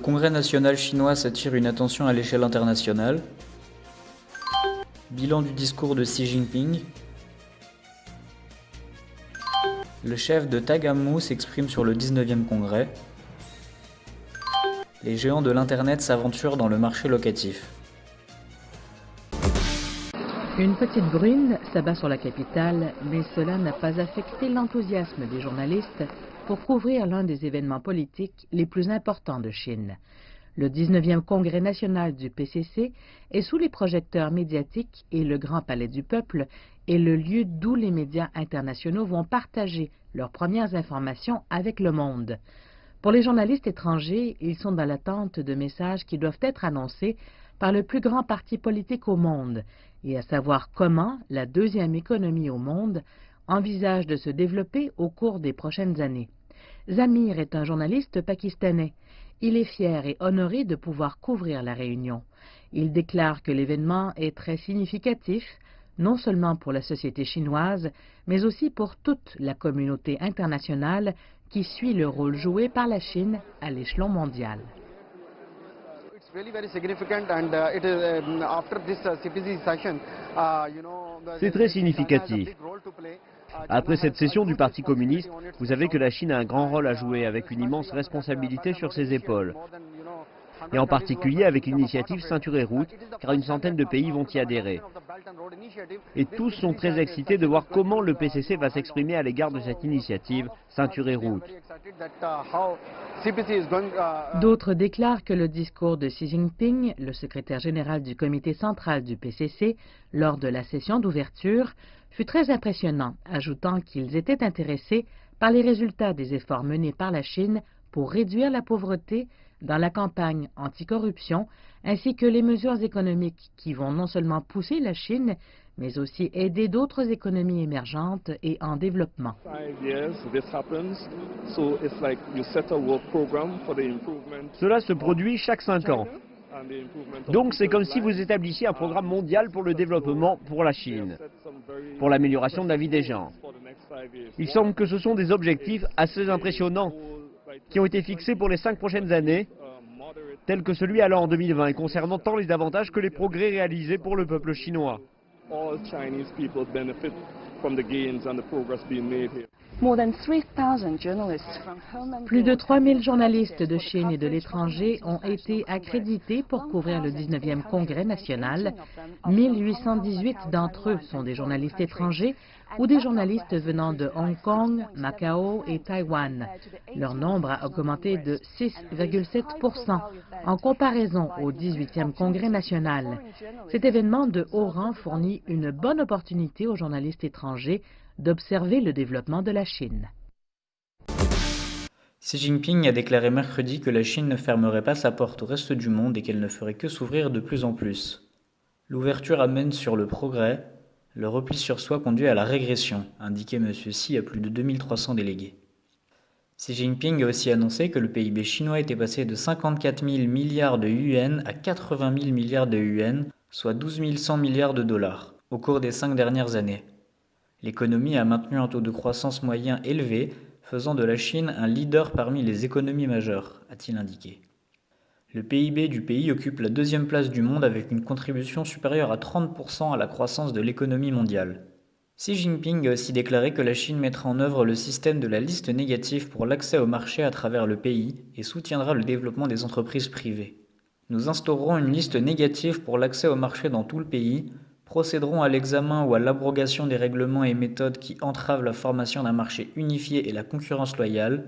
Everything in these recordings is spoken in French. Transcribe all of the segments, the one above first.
Congrès national chinois s'attire une attention à l'échelle internationale. Bilan du discours de Xi Jinping. Le chef de Tagamou s'exprime sur le 19e congrès. Les géants de l'Internet s'aventurent dans le marché locatif. Une petite bruine s'abat sur la capitale, mais cela n'a pas affecté l'enthousiasme des journalistes pour couvrir l'un des événements politiques les plus importants de Chine. Le 19e congrès national du PCC est sous les projecteurs médiatiques et le Grand Palais du Peuple est le lieu d'où les médias internationaux vont partager leurs premières informations avec le monde. Pour les journalistes étrangers, ils sont dans l'attente de messages qui doivent être annoncés par le plus grand parti politique au monde, et à savoir comment la deuxième économie au monde envisage de se développer au cours des prochaines années. Zamir est un journaliste pakistanais. Il est fier et honoré de pouvoir couvrir la réunion. Il déclare que l'événement est très significatif, non seulement pour la société chinoise, mais aussi pour toute la communauté internationale qui suit le rôle joué par la Chine à l'échelon mondial. C'est très significatif. Après cette session du Parti communiste, vous savez que la Chine a un grand rôle à jouer avec une immense responsabilité sur ses épaules. Et en particulier avec l'initiative Ceinture et Route, car une centaine de pays vont y adhérer. Et tous sont très excités de voir comment le PCC va s'exprimer à l'égard de cette initiative Ceinture et Route. D'autres déclarent que le discours de Xi Jinping, le secrétaire général du comité central du PCC, lors de la session d'ouverture, fut très impressionnant, ajoutant qu'ils étaient intéressés par les résultats des efforts menés par la Chine pour réduire la pauvreté dans la campagne anticorruption, ainsi que les mesures économiques qui vont non seulement pousser la Chine, mais aussi aider d'autres économies émergentes et en développement. Cela se produit chaque 5 ans. Donc c'est comme si vous établissiez un programme mondial pour le développement pour la Chine, pour l'amélioration de la vie des gens. Il semble que ce sont des objectifs assez impressionnants qui ont été fixés pour les 5 prochaines années, tels que celui allant en 2020 et concernant tant les avantages que les progrès réalisés pour le peuple chinois. Plus de 3000 journalistes de Chine et de l'étranger ont été accrédités pour couvrir le 19e congrès national. 1818 d'entre eux sont des journalistes étrangers ou des journalistes venant de Hong Kong, Macao et Taïwan. Leur nombre a augmenté de 6,7% en comparaison au 18e congrès national. Cet événement de haut rang fournit une bonne opportunité aux journalistes étrangers d'observer le développement de la Chine. Xi Jinping a déclaré mercredi que la Chine ne fermerait pas sa porte au reste du monde et qu'elle ne ferait que s'ouvrir de plus en plus. L'ouverture amène sur le progrès, le repli sur soi conduit à la régression, indiquait M. Xi à plus de 2300 délégués. Xi Jinping a aussi annoncé que le PIB chinois était passé de 54 000 milliards de yuan à 80 000 milliards de yuan, soit 12 100 milliards de dollars, au cours des 5 dernières années. L'économie a maintenu un taux de croissance moyen élevé, faisant de la Chine un leader parmi les économies majeures, a-t-il indiqué. Le PIB du pays occupe la 2e place du monde avec une contribution supérieure à 30% à la croissance de l'économie mondiale. Xi Jinping a aussi déclaré que la Chine mettra en œuvre le système de la liste négative pour l'accès au marché à travers le pays et soutiendra le développement des entreprises privées. Nous instaurerons une liste négative pour l'accès au marché dans tout le pays, procéderont à l'examen ou à l'abrogation des règlements et méthodes qui entravent la formation d'un marché unifié et la concurrence loyale,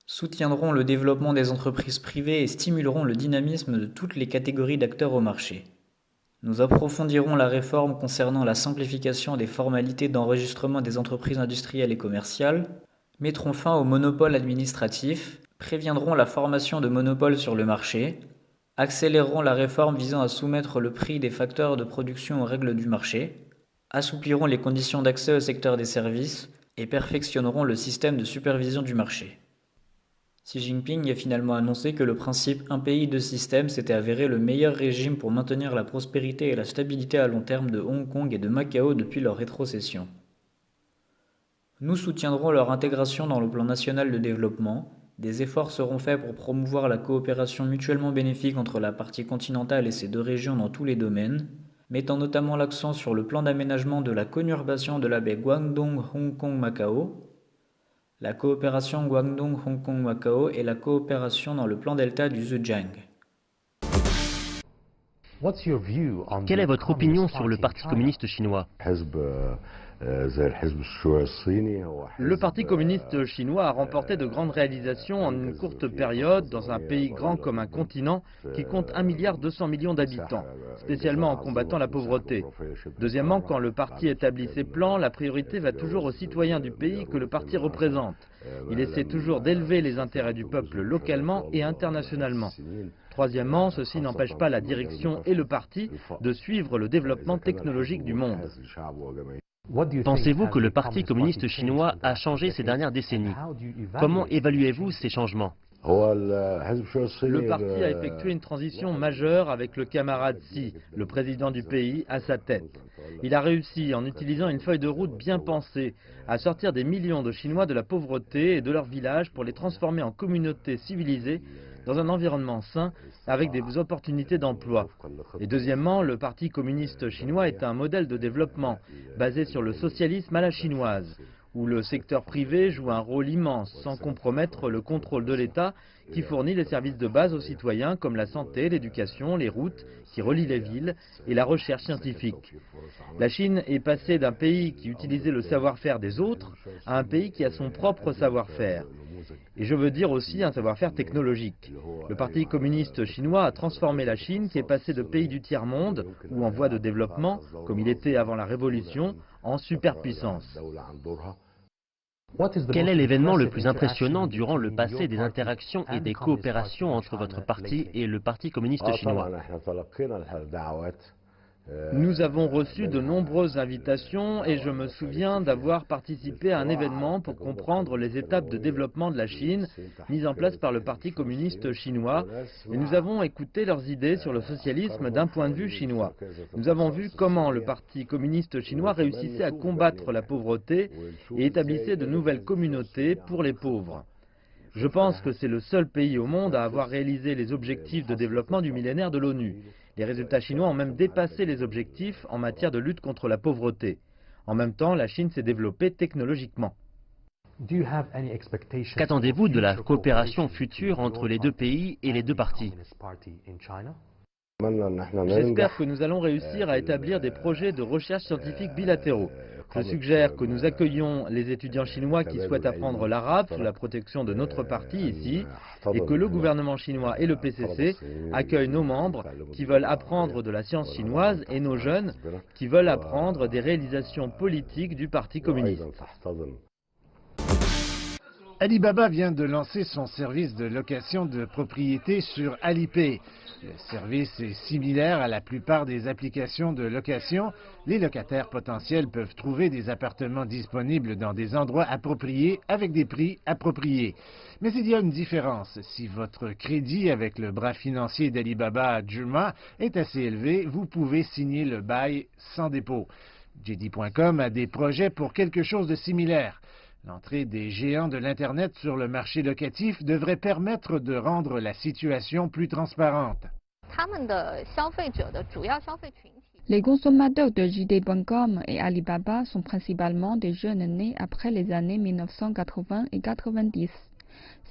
soutiendront le développement des entreprises privées et stimuleront le dynamisme de toutes les catégories d'acteurs au marché. Nous approfondirons la réforme concernant la simplification des formalités d'enregistrement des entreprises industrielles et commerciales, mettrons fin au monopole administratif, préviendront la formation de monopoles sur le marché, accéléreront la réforme visant à soumettre le prix des facteurs de production aux règles du marché, assoupliront les conditions d'accès au secteur des services et perfectionneront le système de supervision du marché. Xi Jinping a finalement annoncé que le principe « un pays, deux systèmes » s'était avéré le meilleur régime pour maintenir la prospérité et la stabilité à long terme de Hong Kong et de Macao depuis leur rétrocession. Nous soutiendrons leur intégration dans le plan national de développement, Des efforts seront faits pour promouvoir la coopération mutuellement bénéfique entre la partie continentale et ses deux régions dans tous les domaines, mettant notamment l'accent sur le plan d'aménagement de la conurbation de la baie Guangdong-Hong Kong-Macao, la coopération Guangdong-Hong Kong-Macao et la coopération dans le plan delta du Zhejiang. Quelle est votre opinion sur le Parti communiste chinois? Le Parti communiste chinois a remporté de grandes réalisations en une courte période dans un pays grand comme un continent qui compte 1,2 milliard d'habitants, spécialement en combattant la pauvreté. Deuxièmement, quand le parti établit ses plans, la priorité va toujours aux citoyens du pays que le parti représente. Il essaie toujours d'élever les intérêts du peuple localement et internationalement. Troisièmement, ceci n'empêche pas la direction et le parti de suivre le développement technologique du monde. Pensez-vous que le Parti communiste chinois a changé ces dernières décennies? Comment évaluez-vous ces changements? Le parti a effectué une transition majeure avec le camarade Xi, le président du pays, à sa tête. Il a réussi, en utilisant une feuille de route bien pensée, à sortir des millions de Chinois de la pauvreté et de leurs villages pour les transformer en communautés civilisées dans un environnement sain avec des opportunités d'emploi. Et deuxièmement, le Parti communiste chinois est un modèle de développement basé sur le socialisme à la chinoise, où le secteur privé joue un rôle immense sans compromettre le contrôle de l'État qui fournit les services de base aux citoyens comme la santé, l'éducation, les routes qui relient les villes et la recherche scientifique. La Chine est passée d'un pays qui utilisait le savoir-faire des autres à un pays qui a son propre savoir-faire. Et je veux dire aussi un savoir-faire technologique. Le Parti communiste chinois a transformé la Chine, qui est passée de pays du tiers-monde, ou en voie de développement, comme il était avant la Révolution, en superpuissance. Quel est l'événement le plus impressionnant durant le passé des interactions et des coopérations entre votre parti et le Parti communiste chinois? Nous avons reçu de nombreuses invitations et je me souviens d'avoir participé à un événement pour comprendre les étapes de développement de la Chine mises en place par le Parti communiste chinois et nous avons écouté leurs idées sur le socialisme d'un point de vue chinois. Nous avons vu comment le Parti communiste chinois réussissait à combattre la pauvreté et établissait de nouvelles communautés pour les pauvres. Je pense que c'est le seul pays au monde à avoir réalisé les objectifs de développement du millénaire de l'ONU. Les résultats chinois ont même dépassé les objectifs en matière de lutte contre la pauvreté. En même temps, la Chine s'est développée technologiquement. Qu'attendez-vous de la coopération future entre les deux pays et les deux partis? J'espère que nous allons réussir à établir des projets de recherche scientifique bilatéraux. Je suggère que nous accueillions les étudiants chinois qui souhaitent apprendre l'arabe sous la protection de notre parti ici, et que le gouvernement chinois et le PCC accueillent nos membres qui veulent apprendre de la science chinoise et nos jeunes qui veulent apprendre des réalisations politiques du Parti communiste. Alibaba vient de lancer son service de location de propriété sur Alipay. Le service est similaire à la plupart des applications de location. Les locataires potentiels peuvent trouver des appartements disponibles dans des endroits appropriés avec des prix appropriés. Mais il y a une différence. Si votre crédit avec le bras financier d'Alibaba, Juma, est assez élevé, vous pouvez signer le bail sans dépôt. JD.com a des projets pour quelque chose de similaire. L'entrée des géants de l'Internet sur le marché locatif devrait permettre de rendre la situation plus transparente. Les consommateurs de JD.com et Alibaba sont principalement des jeunes nés après les années 1980 et 90.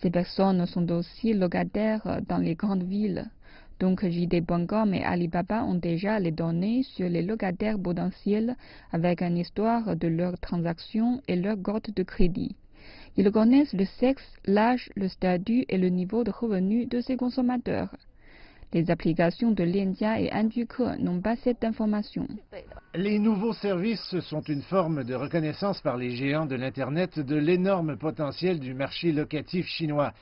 Ces personnes sont aussi locataires dans les grandes villes. Donc JD.com et Alibaba ont déjà les données sur les locataires potentiels avec une histoire de leurs transactions et leur cote de crédit. Ils connaissent le sexe, l'âge, le statut et le niveau de revenu de ces consommateurs. Les applications de Lianjia et Anjuke n'ont pas cette information. Les nouveaux services sont une forme de reconnaissance par les géants de l'Internet de l'énorme potentiel du marché locatif chinois.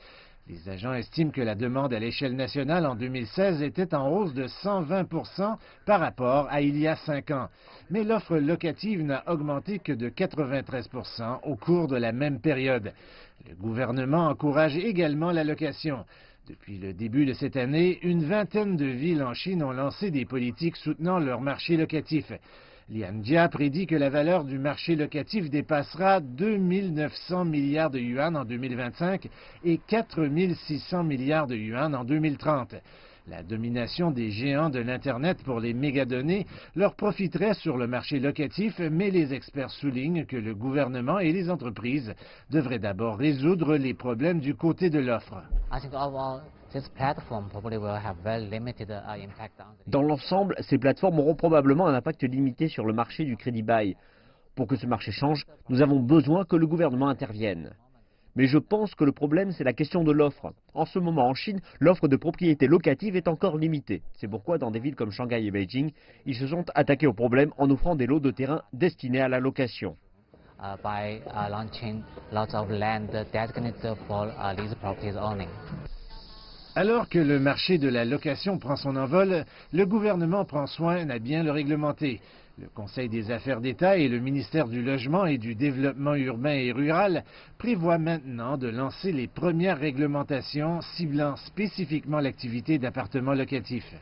Les agents estiment que la demande à l'échelle nationale en 2016 était en hausse de 120% par rapport à il y a 5 ans. Mais l'offre locative n'a augmenté que de 93% au cours de la même période. Le gouvernement encourage également la location. Depuis le début de cette année, une vingtaine de villes en Chine ont lancé des politiques soutenant leur marché locatif. Lian Jia prédit que la valeur du marché locatif dépassera 2 900 milliards de yuan en 2025 et 4 600 milliards de yuan en 2030. La domination des géants de l'Internet pour les mégadonnées leur profiterait sur le marché locatif, mais les experts soulignent que le gouvernement et les entreprises devraient d'abord résoudre les problèmes du côté de l'offre. Dans l'ensemble, ces plateformes auront probablement un impact limité sur le marché du crédit bail. Pour que ce marché change, nous avons besoin que le gouvernement intervienne. Mais je pense que le problème, c'est la question de l'offre. En ce moment, en Chine, l'offre de propriété locative est encore limitée. C'est pourquoi, dans des villes comme Shanghai et Beijing, ils se sont attaqués au problème en offrant des lots de terrain destinés à la location. Alors que le marché de la location prend son envol, le gouvernement prend soin à bien le réglementer. Le Conseil des affaires d'État et le ministère du Logement et du Développement urbain et rural prévoient maintenant de lancer les premières réglementations ciblant spécifiquement l'activité d'appartements locatifs.